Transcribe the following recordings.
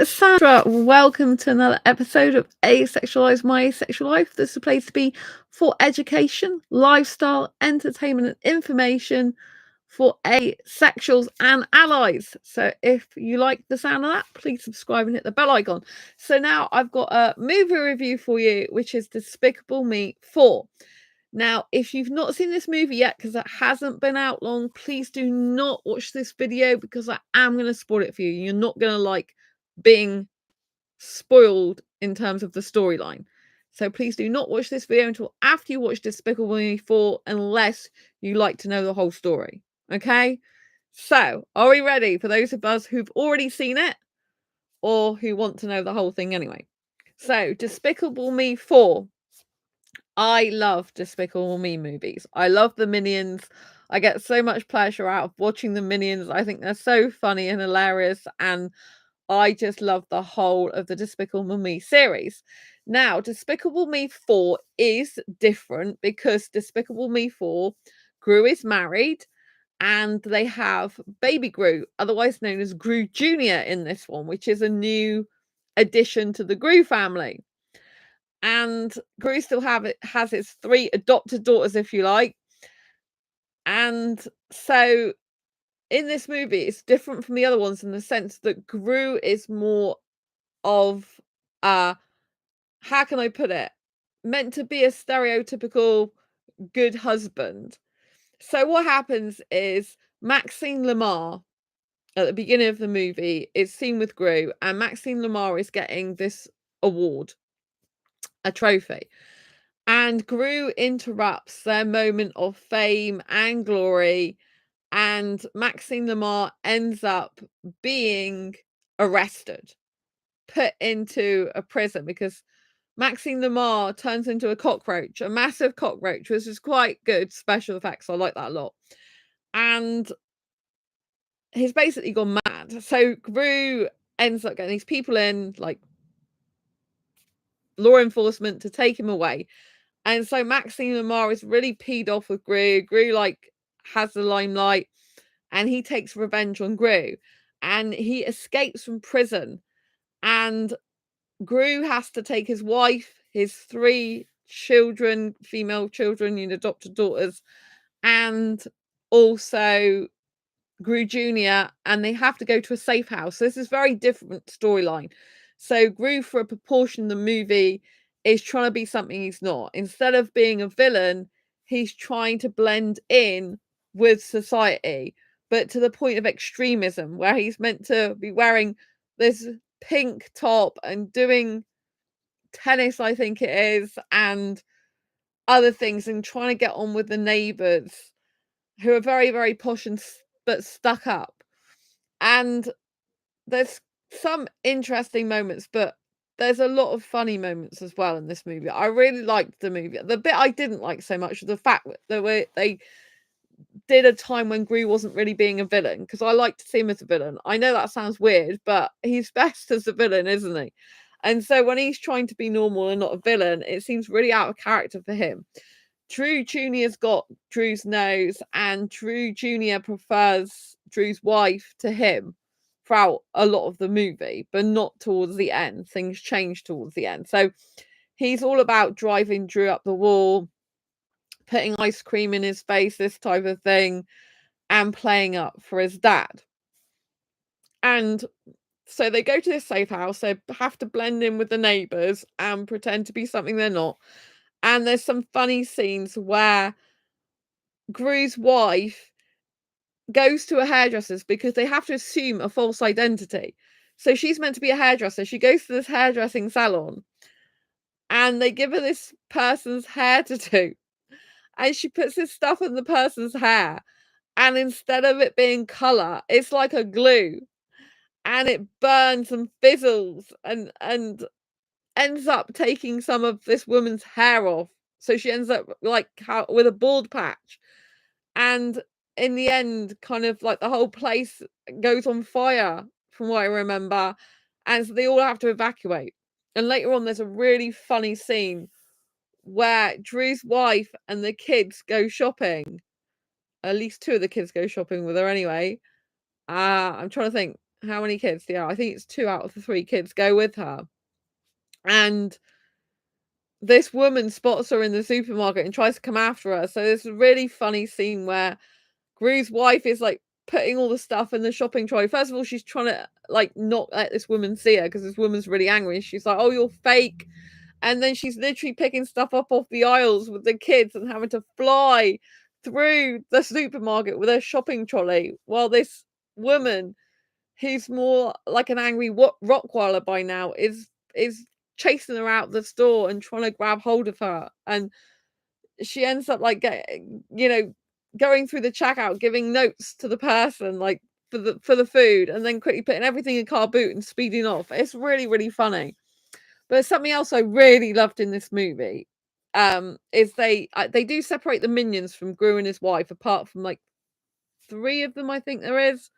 it's Sandra. Welcome to another episode of Asexualise, My Asexual Life. This is a place to be for education, lifestyle, entertainment, and information for asexuals and allies. So if you like the sound of that, please subscribe and hit the bell icon. So now I've got a movie review for you, which is Despicable Me 4. Now, if you've not seen this movie yet, because it hasn't been out long, please do not watch this video because I am going to spoil it for you. You're not going to like being spoiled in terms of the storyline. So please do not watch this video until after you watch Despicable Me 4 unless you like to know the whole story. Okay? So, are we ready for those of us who've already seen it or who want to know the whole thing anyway? So, Despicable Me 4. I love Despicable Me movies. I love the Minions. I get so much pleasure out of watching the Minions. I think they're so funny and hilarious, and I just love the whole of the Despicable Me series. Now, Despicable Me 4 is different because Despicable Me 4, Gru is married and they have baby Gru, otherwise known as Gru Jr. in this one, which is a new addition to the Gru family. And Gru still has its 3 adopted daughters, if you like. And so in this movie, it's different from the other ones in the sense that Gru is more of how can I put it? Meant to be a stereotypical good husband. So what happens is Maxine Lamar at the beginning of the movie is seen with Gru, and Maxine Lamar is getting this award, a trophy. And Gru interrupts their moment of fame and glory, and Maxine Lamar ends up being arrested, put into a prison because Maxine Lamar turns into a cockroach, a massive cockroach, which is quite good special effects. I like that a lot. And he's basically gone mad. So Gru ends up getting these people in, like law enforcement, to take him away. And so Maxine Lamar is really peed off with Gru. Gru like has the limelight, and he takes revenge on Gru. And he escapes from prison. And Gru has to take his wife, his 3 children, female children, adopted daughters, and also Gru Jr., and they have to go to a safe house. So this is very different storyline. So Gru, for a proportion of the movie, is trying to be something he's not. Instead of being a villain, he's trying to blend in with society, but to the point of extremism, where he's meant to be wearing this pink top and doing tennis, I think it is, and other things, and trying to get on with the neighbours who are very, very posh and but stuck up. And there's some interesting moments, but there's a lot of funny moments as well in this movie. I really liked the movie. The bit I didn't like so much was the fact that they did a time when Gru wasn't really being a villain, because I like to see him as a villain. I know that sounds weird, but he's best as a villain, isn't he? And so when he's trying to be normal and not a villain, it seems really out of character for him. Drew Jr.'s got Drew's nose, and Drew Jr. prefers Drew's wife to him throughout a lot of the movie, but not towards the end. Things change towards the end. So he's all about driving Drew up the wall, putting ice cream in his face, this type of thing, and playing up for his dad. And so they go to this safe house. They have to blend in with the neighbours and pretend to be something they're not. And there's some funny scenes where Gru's wife goes to a hairdresser's because they have to assume a false identity. So she's meant to be a hairdresser. She goes to this hairdressing salon and they give her this person's hair to do. And she puts this stuff in the person's hair. And instead of it being colour, it's like a glue. And it burns and fizzles and ends up taking some of this woman's hair off. So she ends up like with a bald patch. And in the end, kind of like the whole place goes on fire, from what I remember. And so they all have to evacuate. And later on, there's a really funny scene where Drew's wife and the kids go shopping. At least 2 of the kids go shopping with her anyway. I'm trying to think. how many kids? Yeah, I think it's 2 out of the 3 kids go with her. And this woman spots her in the supermarket and tries to come after her. So there's a really funny scene where Gru's wife is like putting all the stuff in the shopping trolley. First of all, she's trying to like not let this woman see her because this woman's really angry. She's like, "Oh, you're fake." And then she's literally picking stuff up off the aisles with the kids and having to fly through the supermarket with her shopping trolley while this woman, who's more like an angry Rottweiler by now, is chasing her out the store and trying to grab hold of her. And she ends up like going through the checkout, giving notes to the person like for the food, and then quickly putting everything in car boot and speeding off. It's really, really funny. But something else I really loved in this movie, is they do separate the minions from Gru and his wife, apart from like 3 of them, I think there is.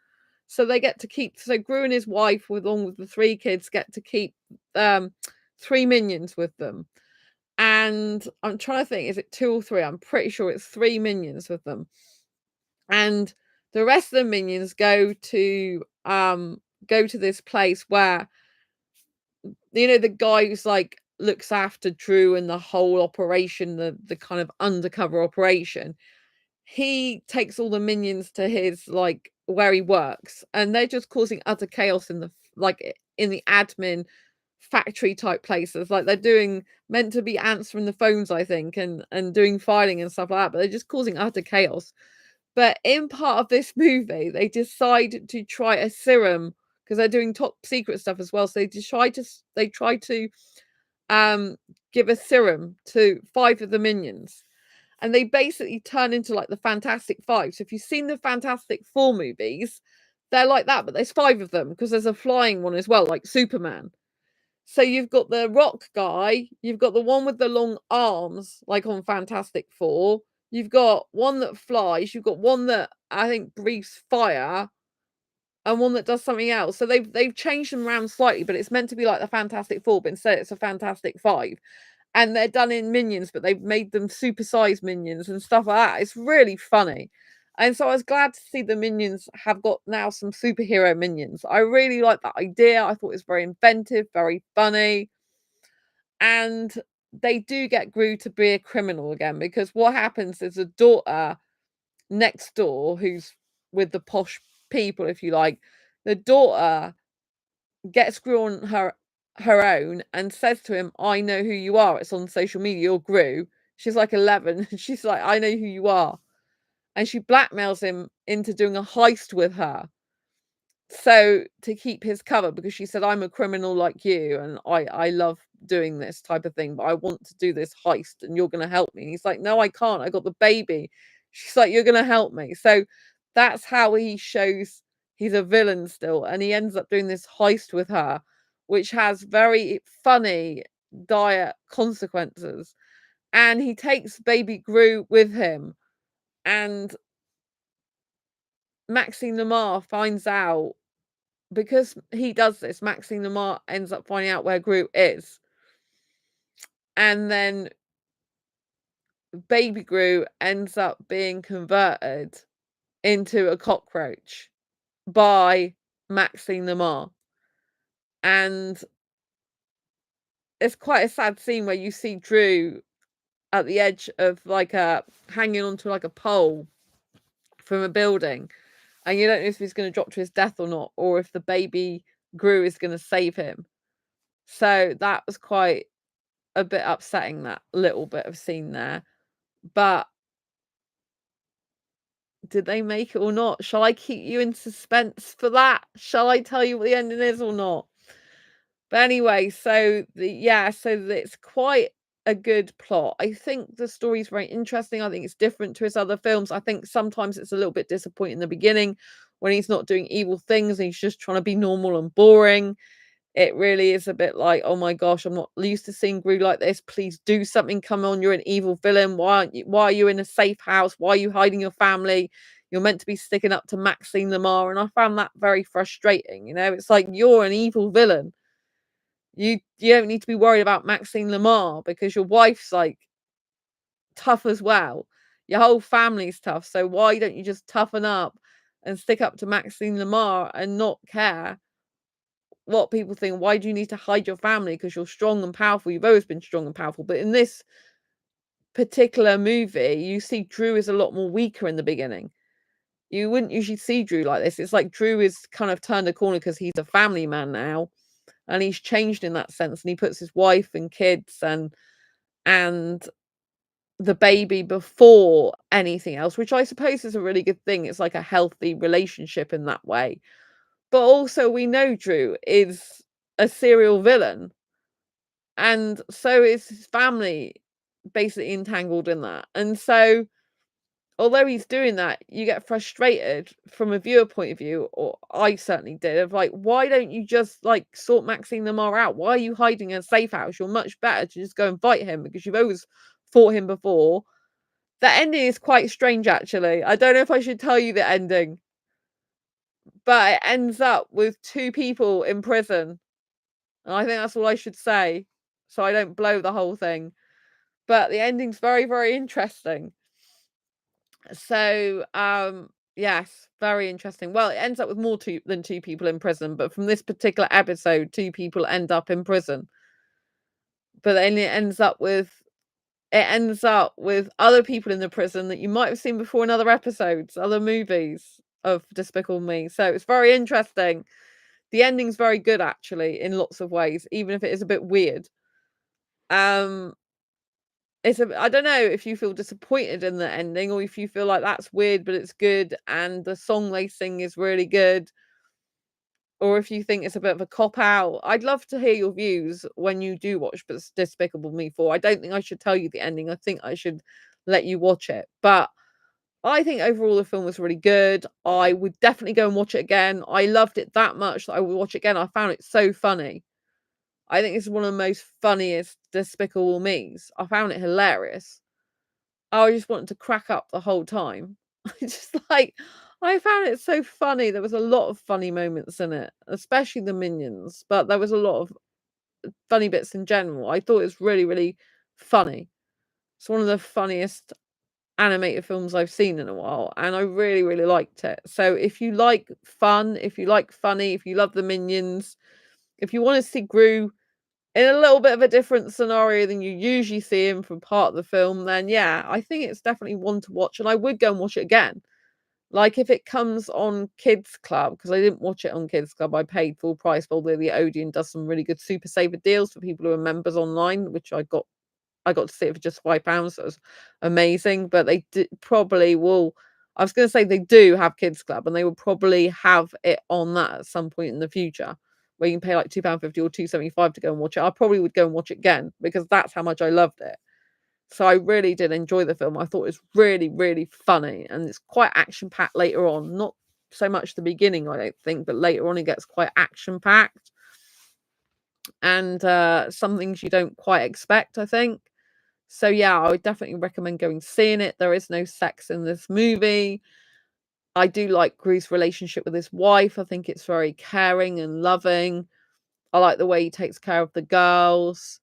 So they get to keep, so Gru and his wife, along with the 3 kids, get to keep 3 minions with them. And I'm trying to think, is it 2 or 3? I'm pretty sure it's 3 minions with them. And the rest of the minions go to this place where, the guy who's like looks after Drew and the whole operation, the kind of undercover operation, he takes all the minions to his like where he works, and they're just causing utter chaos in the in the admin factory type places. Like they're doing meant to be answering the phones, I think, and doing filing and stuff like that, but they're just causing utter chaos. But in part of this movie, they decide to try a serum because they're doing top secret stuff as well. So they try to um give a serum to 5 of the minions, and they basically turn into like the Fantastic Five. So if you've seen the Fantastic Four movies, they're like that, but there's 5 of them because there's a flying one as well, like Superman. So you've got the rock guy, you've got the one with the long arms, like on Fantastic Four. You've got one that flies, you've got one that I think breathes fire, and one that does something else. So they've changed them around slightly, but it's meant to be like the Fantastic Four, but instead it's a Fantastic Five. And they're done in minions, but they've made them supersized minions and stuff like that. It's really funny. And so I was glad to see the minions have got now some superhero minions. I really like that idea. I thought it was very inventive, very funny. And they do get Gru to be a criminal again, because what happens is a daughter next door who's with the posh people, if you like, the daughter gets Gru on her own and says to him, "I know who you are. It's on social media. You're Gru." She's like 11. And she's like, "I know who you are." And she blackmails him into doing a heist with her. So to keep his cover, because she said, "I'm a criminal like you, and I love doing this type of thing, but I want to do this heist and you're gonna help me." And he's like, "No, I can't. I got the baby." She's like, "You're gonna help me." So that's how he shows he's a villain still, and he ends up doing this heist with her, which has very funny dire consequences. And he takes baby Gru with him, and Maxine Lamar finds out, because he does this, Maxine Lamar ends up finding out where Gru is. And then baby Gru ends up being converted into a cockroach by Maxine Lamar. And it's quite a sad scene where you see Drew at the edge of like a hanging onto like a pole from a building, and you don't know if he's going to drop to his death or not, or if the baby Gru is going to save him. So that was quite a bit upsetting, that little bit of scene there. But did they make it or not? Shall I keep you in suspense for that? Shall I tell you what the ending is or not? But anyway, so it's quite a good plot. I think the story's very interesting. I think it's different to his other films. I think sometimes it's a little bit disappointing in the beginning when he's not doing evil things and he's just trying to be normal and boring. It really is a bit like, "Oh my gosh, I'm not used to seeing Gru like this. Please do something. Come on, you're an evil villain. Why are you in a safe house? Why are you hiding your family? You're meant to be sticking up to Maxine Lamar." And I found that very frustrating. It's like, you're an evil villain. You don't need to be worried about Maxine Lamar because your wife's like tough as well. Your whole family's tough. So why don't you just toughen up and stick up to Maxine Lamar and not care what people think. Why do you need to hide your family? Because you're strong and powerful. You've always been strong and powerful. But in this particular movie, you see Drew is a lot more weaker in the beginning. You wouldn't usually see Drew like this. It's like Drew is kind of turned a corner because he's a family man now, and he's changed in that sense. And he puts his wife and kids and the baby before anything else, which I suppose is a really good thing. It's like a healthy relationship in that way. But also, we know Drew is a serial villain, and so is his family basically entangled in that. And so, although he's doing that, you get frustrated from a viewer point of view, or I certainly did, of like, why don't you just like sort Maxine Lamar out? Why are you hiding in a safe house? You're much better to just go and fight him because you've always fought him before. The ending is quite strange, actually. I don't know if I should tell you the ending, but it ends up with 2 people in prison. And I think that's all I should say, so I don't blow the whole thing. But the ending's very, very interesting. So, yes, very interesting. Well, it ends up with more than 2 people in prison, but from this particular episode, 2 people end up in prison. But then it ends up with other people in the prison that you might have seen before in other episodes, other movies of Despicable Me. So it's very interesting. The ending's very good, actually, in lots of ways, even if it is a bit weird. I don't know if you feel disappointed in the ending or if you feel like that's weird, but it's good and the song they sing is really good, or if you think it's a bit of a cop out. I'd love to hear your views when you do watch Despicable Me 4. I don't think I should tell you the ending. I think I should let you watch it. But I think overall the film was really good. I would definitely go and watch it again. I loved it that much that I would watch it again. I found it so funny. I think it's one of the most funniest Despicable Me's. I found it hilarious. I just wanted to crack up the whole time. I found it so funny. There was a lot of funny moments in it, especially the minions, but there was a lot of funny bits in general. I thought it was really, really funny. It's one of the funniest animated films I've seen in a while, and I really, really liked it. So if you like fun, if you like funny, if you love the minions, if you want to see Gru in a little bit of a different scenario than you usually see him from part of the film, then yeah, I think it's definitely one to watch, and I would go and watch it again. Like if it comes on Kids Club, because I didn't watch it on Kids Club, I paid full price, although the Odeon does some really good super saver deals for people who are members online, which I got to see it for just £5, so it was amazing. But they probably will. I was going to say they do have Kids Club, and they will probably have it on that at some point in the future, where you can pay like £2.50 or £2.75 to go and watch it. I probably would go and watch it again because that's how much I loved it. So I really did enjoy the film. I thought it was really, really funny, and it's quite action packed later on. Not so much the beginning, I don't think, but later on it gets quite action packed, and some things you don't quite expect, I think. So yeah, I would definitely recommend going seeing it. There is no sex in this movie. I do like Gru's relationship with his wife. I think it's very caring and loving. I like the way he takes care of the girls.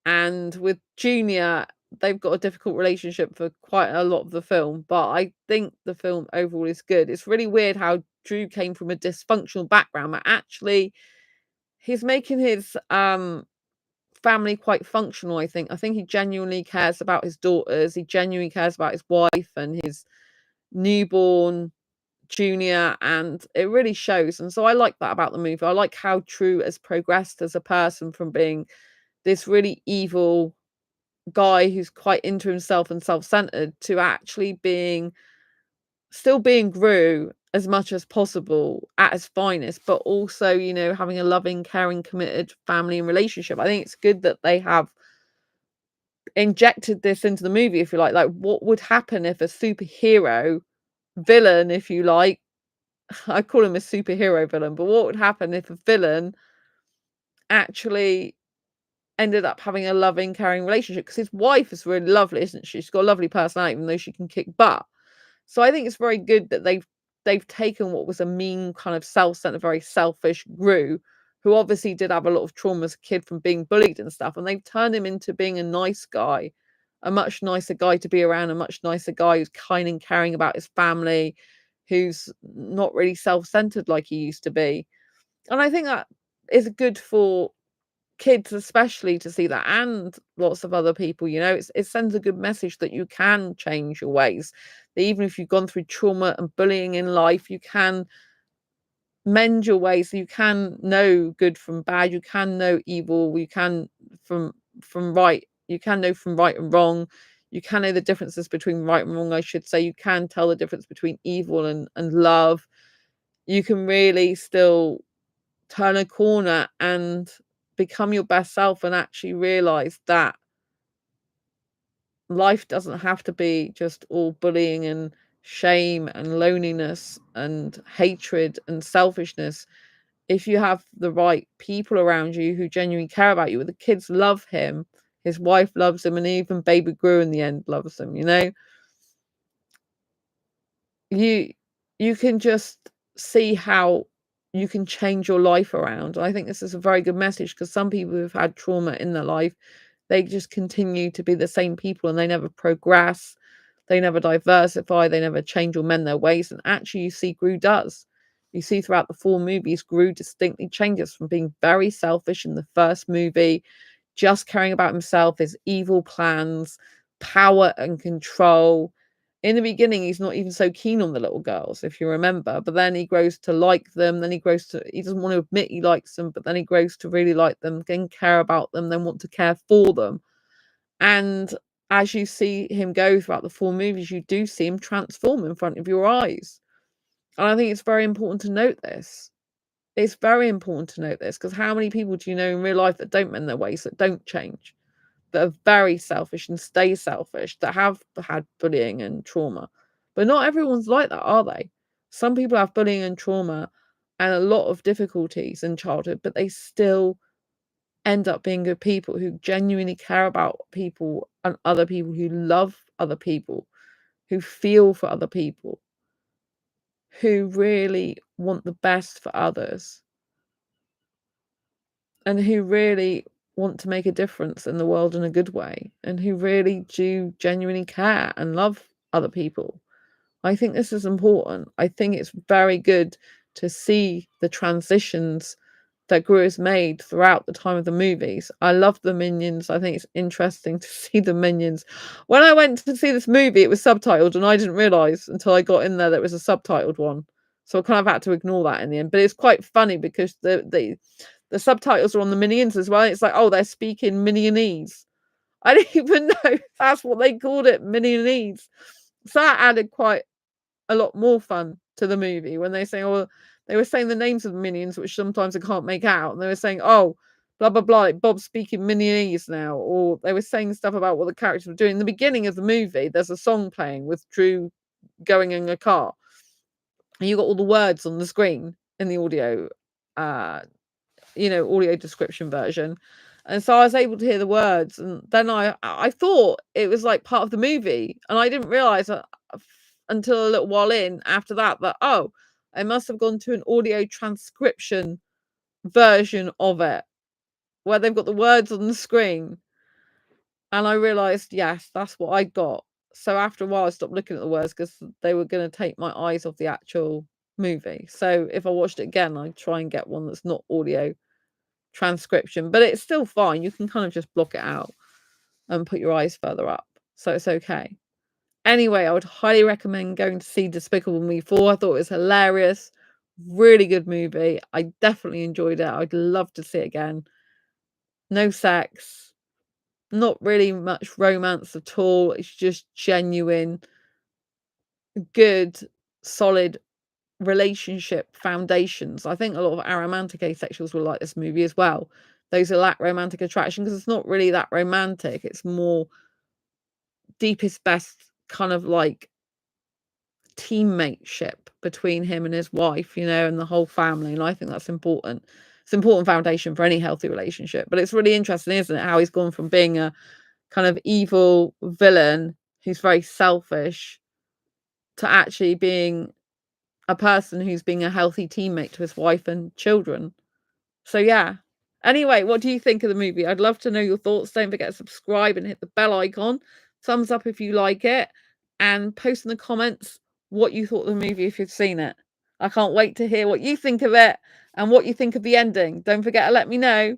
And with Junior, they've got a difficult relationship for quite a lot of the film, but I think the film overall is good. It's really weird how Drew came from a dysfunctional background, but actually he's making his family quite functional, I think. I think he genuinely cares about his daughters. He genuinely cares about his wife and his newborn Junior, and it really shows. And so I like that about the movie. I like how Drew has progressed as a person from being this really evil guy who's quite into himself and self-centered to actually still being Gru as much as possible at his finest, but also, having a loving, caring, committed family and relationship. I think it's good that they have injected this into the movie, if you like what would happen if a superhero villain, if you like, I call him a superhero villain, but what would happen if a villain actually ended up having a loving, caring relationship? Because his wife is really lovely, isn't she? She's got a lovely personality, even though she can kick butt. So I think it's very good that they've taken what was a mean, kind of self-centered, very selfish Gru, who obviously did have a lot of trauma as a kid from being bullied and stuff, and they've turned him into being a nice guy, a much nicer guy to be around, a much nicer guy who's kind and caring about his family, who's not really self-centered like he used to be. And I think that is good for kids especially to see that, and lots of other people, it sends a good message that you can change your ways. That even if you've gone through trauma and bullying in life, you can mend your ways. You can know good from bad, you can know evil, you can from right, you can know from right and wrong, you can know the differences between right and wrong, I should say. You can tell the difference between evil and love. You can really still turn a corner and become your best self, and actually realize that life doesn't have to be just all bullying and shame and loneliness and hatred and selfishness. If you have the right people around you who genuinely care about you, the kids love him, his wife loves him, and even baby Gru in the end loves him, you you can just see how you can change your life around. I think this is a very good message, because some people who've had trauma in their life, they just continue to be the same people and they never progress, they never diversify, they never change or mend their ways. And actually, you see Gru does. You see throughout the 4 movies, Gru distinctly changes from being very selfish in the first movie, just caring about himself, his evil plans, power and control. In the beginning, he's not even so keen on the little girls, if you remember, but then he grows to like them. Then he doesn't want to admit he likes them, but then he grows to really like them, then care about them, then want to care for them. And as you see him go throughout the 4 movies, you do see him transform in front of your eyes. And I think it's very important to note this. It's very important to note this, because how many people do you know in real life that don't mend their ways, that don't change, that are very selfish and stay selfish, that have had bullying and trauma? But not everyone's like that, are they? Some people have bullying and trauma and a lot of difficulties in childhood, but they still end up being good people who genuinely care about people and other people, who love other people, who feel for other people, who really want the best for others, and who really want to make a difference in the world in a good way, and who really do genuinely care and love other people. I think this is important. I think it's very good to see the transitions that Gru has made throughout the time of the movies. I love the minions. I think it's interesting to see the minions. When I went to see this movie, it was subtitled, and I didn't realise until I got in there that it was a subtitled one. So I kind of had to ignore that in the end. But it's quite funny because the subtitles are on the minions as well. It's like, oh, they're speaking minionese. I didn't even know that's what they called it, minionese. So that added quite a lot more fun to the movie when they say, oh, they were saying the names of the minions, which sometimes I can't make out. And they were saying, oh, blah, blah, blah, like Bob's speaking minionese now. Or they were saying stuff about what the characters were doing. In the beginning of the movie, there's a song playing with Drew going in a car. And you got all the words on the screen in the audio, audio description version. And so I was able to hear the words. And then I thought it was like part of the movie. And I didn't realize until a little while in after that, oh, I must have gone to an audio transcription version of it where they've got the words on the screen. And I realized, yes, that's what I got. So after a while, I stopped looking at the words because they were going to take my eyes off the actual movie. So if I watched it again, I'd try and get one that's not audio transcription, but it's still fine. You can kind of just block it out and put your eyes further up. So it's okay. Anyway, I would highly recommend going to see Despicable Me 4. I thought it was hilarious. Really good movie. I definitely enjoyed it. I'd love to see it again. No sex. Not really much romance at all. It's just genuine, good, solid relationship foundations. I think a lot of aromantic asexuals will like this movie as well. Those who lack romantic attraction, because it's not really that romantic. It's more deepest, best kind of like teammateship between him and his wife, and the whole family. And I think that's important. It's an important foundation for any healthy relationship. But it's really interesting, isn't it, how he's gone from being a kind of evil villain who's very selfish to actually being a person who's being a healthy teammate to his wife and children. So yeah. Anyway, what do you think of the movie? I'd love to know your thoughts. Don't forget to subscribe and hit the bell icon. Thumbs up if you like it. And post in the comments what you thought of the movie if you'd seen it. I can't wait to hear what you think of it and what you think of the ending. Don't forget to let me know.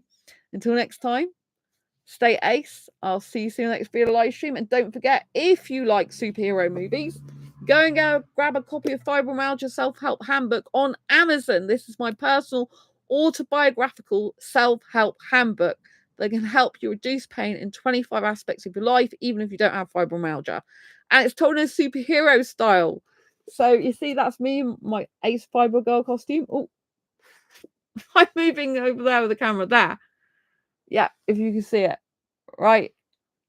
Until next time, stay ace. I'll see you soon in the next video live stream. And don't forget, if you like superhero movies, go and grab a copy of Fibromyalgia Self-Help Handbook on Amazon. This is my personal autobiographical self-help handbook that can help you reduce pain in 25 aspects of your life, even if you don't have fibromyalgia. And it's told in a superhero style. So you see, that's me, my Ace Fibro Girl costume. Oh, I'm moving over there with the camera there. Yeah, if you can see it. Right.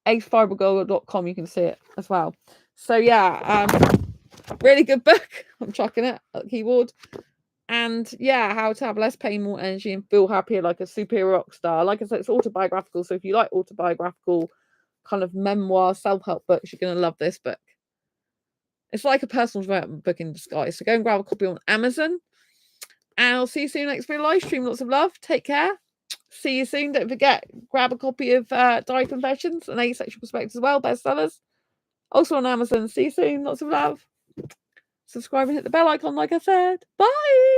acefibrogirl.com, you can see it as well. So yeah, really good book. I'm chucking it at the keyboard. And yeah, how to have less pain, more energy, and feel happier like a superhero rock star. Like I said, it's autobiographical. So if you like autobiographical kind of memoir, self-help books, you're going to love this book. It's like a personal development book in disguise. So go and grab a copy on Amazon. And I'll see you soon in the next video live stream. Lots of love. Take care. See you soon. Don't forget, grab a copy of Diary Confessions and Asexual Perspectives as well, bestsellers. Also on Amazon. See you soon. Lots of love. Subscribe and hit the bell icon, like I said. Bye.